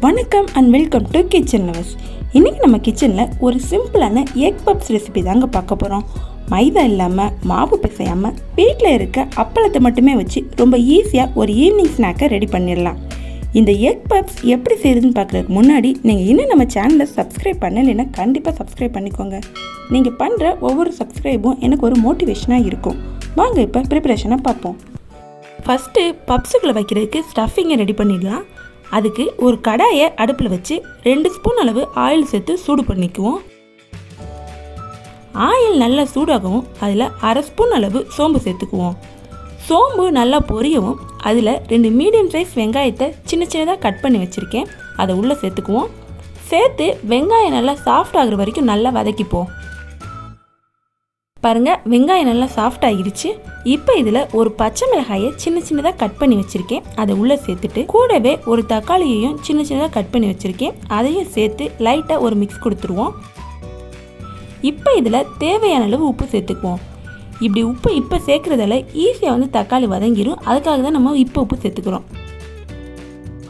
வணக்கம் and welcome to kitchen lovers. இன்றைக்கி நம்ம கிச்சனில் ஒரு சிம்பிளான எக் பப்ஸ் ரெசிபி தாங்க பார்க்க போகிறோம். மைதா இல்லாமல், மாவு பிசையாமல், வீட்டில் இருக்க அப்பளத்தை மட்டுமே வச்சு ரொம்ப ஈஸியாக ஒரு ஈவினிங் ஸ்நாக்கை ரெடி பண்ணிடலாம். இந்த எக் பப்ஸ் எப்படி செய்யுதுன்னு பார்க்குறதுக்கு முன்னாடி நீங்கள் இன்னும் நம்ம சேனலை சப்ஸ்கிரைப் பண்ணலைன்னா கண்டிப்பாக சப்ஸ்கிரைப் பண்ணிக்கோங்க. நீங்கள் பண்ணுற ஒவ்வொரு சப்ஸ்கிரைபும் எனக்கு ஒரு மோட்டிவேஷனாக இருக்கும். வாங்க இப்போ ப்ரிப்பரேஷனை பார்ப்போம். ஃபஸ்ட்டு பப்ஸுக்குள்ளே வைக்கிறதுக்கு ஸ்டஃபிங்கை ரெடி பண்ணிடலாம். அதுக்கு ஒரு கடாயை அடுப்பில் வச்சு 2 ஸ்பூன் அளவு ஆயில் சேர்த்து சூடு பண்ணிக்குவோம். ஆயில் நல்லா சூடாகவும் அதில் 1/2 ஸ்பூன் அளவு சோம்பு சேர்த்துக்குவோம். சோம்பு நல்லா பொரியவும் அதில் 2 மீடியம் சைஸ் வெங்காயத்தை சின்ன சின்னதாக கட் பண்ணி வச்சுருக்கேன், அதை உள்ளே சேர்த்துக்குவோம். சேர்த்து வெங்காயம் நல்லா சாஃப்ட் ஆகுற வரைக்கும் நல்லா வதக்கிப்போம். பாருங்கள், வெங்காயம் நல்லா சாஃப்ட் ஆகிடுச்சு. இப்போ இதில் ஒரு பச்சை மிளகாயை சின்ன சின்னதாக கட் பண்ணி வச்சுருக்கேன், அதை உள்ளே சேர்த்துட்டு கூடவே ஒரு தக்காளியையும் சின்ன சின்னதாக கட் பண்ணி வச்சுருக்கேன், அதையும் சேர்த்து லைட்டாக ஒரு மிக்ஸ் கொடுத்துருவோம். இப்போ இதில் தேவையான அளவு உப்பு சேர்த்துக்குவோம். இப்படி உப்பு இப்போ சேர்க்குறதால ஈஸியாக தக்காளி வதங்கிடும், அதுக்காக தான் நம்ம இப்போ உப்பு சேர்த்துக்கிறோம்.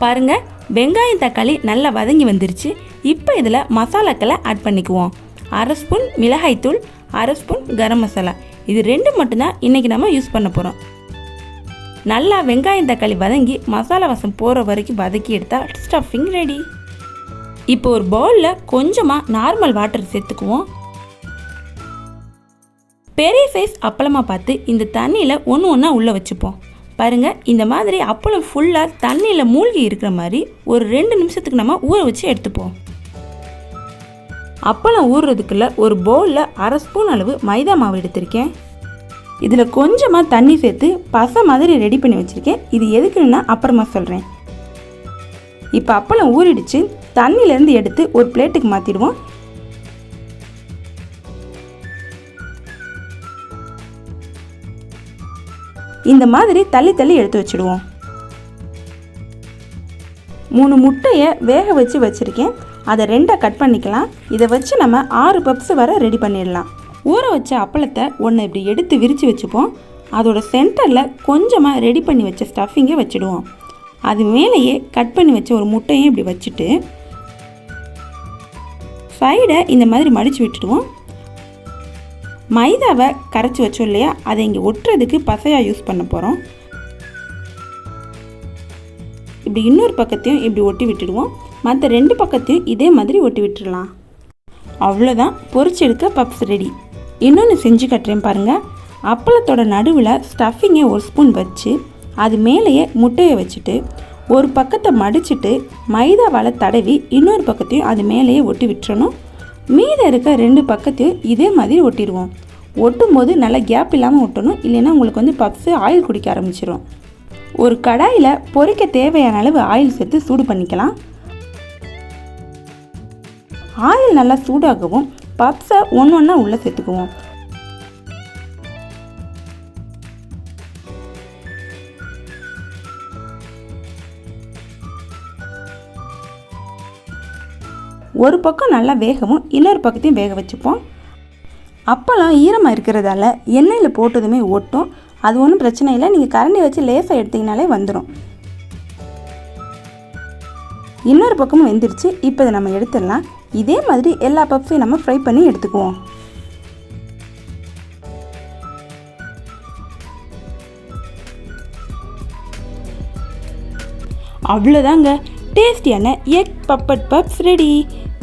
பாருங்கள், வெங்காயம் தக்காளி நல்லா வதங்கி வந்துருச்சு. இப்போ இதில் மசாலாக்களை ஆட் பண்ணிக்குவோம். 1/2 ஸ்பூன் மிளகாய்த்தூள், 1/2 ஸ்பூன் கரம் மசாலா, இது 2 மட்டும்தான் இன்றைக்கி நம்ம யூஸ் பண்ண போகிறோம். நல்லா வெங்காயம் தக்காளி வதங்கி மசாலா வாசம் போகிற வரைக்கும் வதக்கி எடுத்தால் ஸ்டஃபிங் ரெடி. இப்போ ஒரு பவுலில் கொஞ்சமாக நார்மல் வாட்டர் சேர்த்துக்குவோம். பெரிய சைஸ் அப்பளமாக பார்த்து இந்த தண்ணியில் ஒன்று ஒன்றா உள்ளே வச்சுப்போம். பாருங்கள், இந்த மாதிரி அப்பளம் ஃபுல்லாக தண்ணியில் மூழ்கி இருக்கிற மாதிரி ஒரு 2 நிமிஷத்துக்கு நம்ம ஊற வச்சு எடுத்துப்போம். அப்பளம் ஊறுறதுக்குள்ள ஒரு பவுலில் 1/2 ஸ்பூன் அளவு மைதா மாவு எடுத்திருக்கேன். இதில் கொஞ்சமாக தண்ணி சேர்த்து பசை மாதிரி ரெடி பண்ணி வச்சுருக்கேன். இது எதுக்குன்னா அப்புறமா சொல்கிறேன். இப்போ அப்பளம் ஊறிடுச்சு. தண்ணியிலேருந்து எடுத்து ஒரு பிளேட்டுக்கு மாற்றிடுவோம். இந்த மாதிரி தள்ளி தள்ளி எடுத்து வச்சுடுவோம். 3 முட்டையை வேக வச்சு வச்சுருக்கேன், அதை 2ஆக கட் பண்ணிக்கலாம். இதை வச்சு நம்ம 6 பப்ஸ் வர ரெடி பண்ணிடலாம். ஊற வச்ச அப்பளத்தை ஒன்று இப்படி எடுத்து விரித்து வச்சுப்போம். அதோட சென்டரில் கொஞ்சமாக ரெடி பண்ணி வச்ச ஸ்டஃபிங்கை வச்சுடுவோம். அது மேலேயே கட் பண்ணி வச்ச ஒரு முட்டையும் இப்படி வச்சுட்டு சைடை இந்த மாதிரி மடித்து விட்டுடுவோம். மைதாவை கரைச்சி வச்சோம் இல்லையா, அதை இங்கே ஒட்டுறதுக்கு பசையாக யூஸ் பண்ண போகிறோம். இப்படி இன்னொரு பக்கத்தையும் இப்படி ஒட்டி விட்டுடுவோம். மற்ற 2 பக்கத்தையும் இதே மாதிரி ஒட்டி விட்டுடலாம். அவ்வளோதான், பொரிச்சு எடுக்க பப்ஸ் ரெடி. இன்னொன்று செஞ்சு கட்டுறேன் பாருங்கள். அப்பளத்தோட நடுவில் ஸ்டஃபிங்கை 1 ஸ்பூன் வச்சு அது மேலேயே முட்டையை வச்சுட்டு ஒரு பக்கத்தை மடிச்சுட்டு மைதாவால் தடவி இன்னொரு பக்கத்தையும் அது மேலேயே ஒட்டி விட்டுறணும். மீதம் இருக்க 2 பக்கத்தையும் இதே மாதிரி ஒட்டிடுவோம். ஒட்டும் போது நல்லா கேப் இல்லாமல் ஒட்டணும், இல்லைன்னா உங்களுக்கு பப்ஸு ஆயில் குடிக்க ஆரம்பிச்சிடும். ஒரு கடாயில் பொரிக்க தேவையான அளவு ஆயில் சேர்த்து சூடு பண்ணிக்கலாம். ஆயில் நல்லா சூடாகவும் பப்ஸை ஒன்று ஒன்றா உள்ளே சேர்த்துக்குவோம். ஒரு பக்கம் நல்லா வேகவும் இன்னொரு பக்கத்தையும் வேக வச்சுப்போம். அப்பளம் ஈரமாக இருக்கிறதால எண்ணெயில் போட்டதுமே ஒட்டும், அது ஒன்றும் பிரச்சனை இல்லை. நீங்கள் கரண்டி வச்சு லேசாக எடுத்திங்கனாலே வந்துடும். இன்னொரு பக்கமும் வெந்துருச்சு. இப்போ இதை நம்ம எடுத்துடலாம். இதே மாதிரி எல்லா பப்ஸையும் நம்ம ஃப்ரை பண்ணி எடுத்துக்குவோம். அவ்வளோதாங்க, டேஸ்டியான எக் பப்பட் பப்ஸ் ரெடி.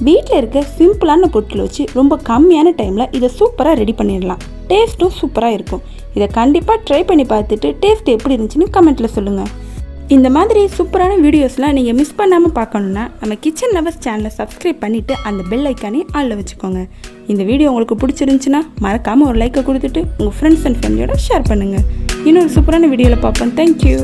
வீட்டில் இருக்க சிம்பிளான பொருட்களை வச்சு ரொம்ப கம்மியான டைமில் இதை சூப்பராக ரெடி பண்ணிடலாம். டேஸ்ட்டும் சூப்பராக இருக்கும். இதை கண்டிப்பாக ட்ரை பண்ணி பார்த்துட்டு டேஸ்ட் எப்படி இருந்துச்சுன்னு கமெண்ட்டில் சொல்லுங்கள். இந்த மாதிரி சூப்பரான வீடியோஸ்லாம் நீங்கள் மிஸ் பண்ணாமல் பார்க்கணுன்னா நம்ம கிச்சன் லவர்ஸ் சேனலை சப்ஸ்கிரைப் பண்ணிவிட்டு அந்த பெல் ஐக்கானே ஆளில் வச்சுக்கோங்க. இந்த வீடியோ உங்களுக்கு பிடிச்சிருந்துச்சுன்னா மறக்காமல் ஒரு லைக்கை கொடுத்துட்டு உங்கள் ஃப்ரெண்ட்ஸ் அண்ட் ஃபேமிலியோட ஷேர் பண்ணுங்கள். இன்னொரு சூப்பரான வீடியோவில் பார்ப்போம். தேங்க்யூ.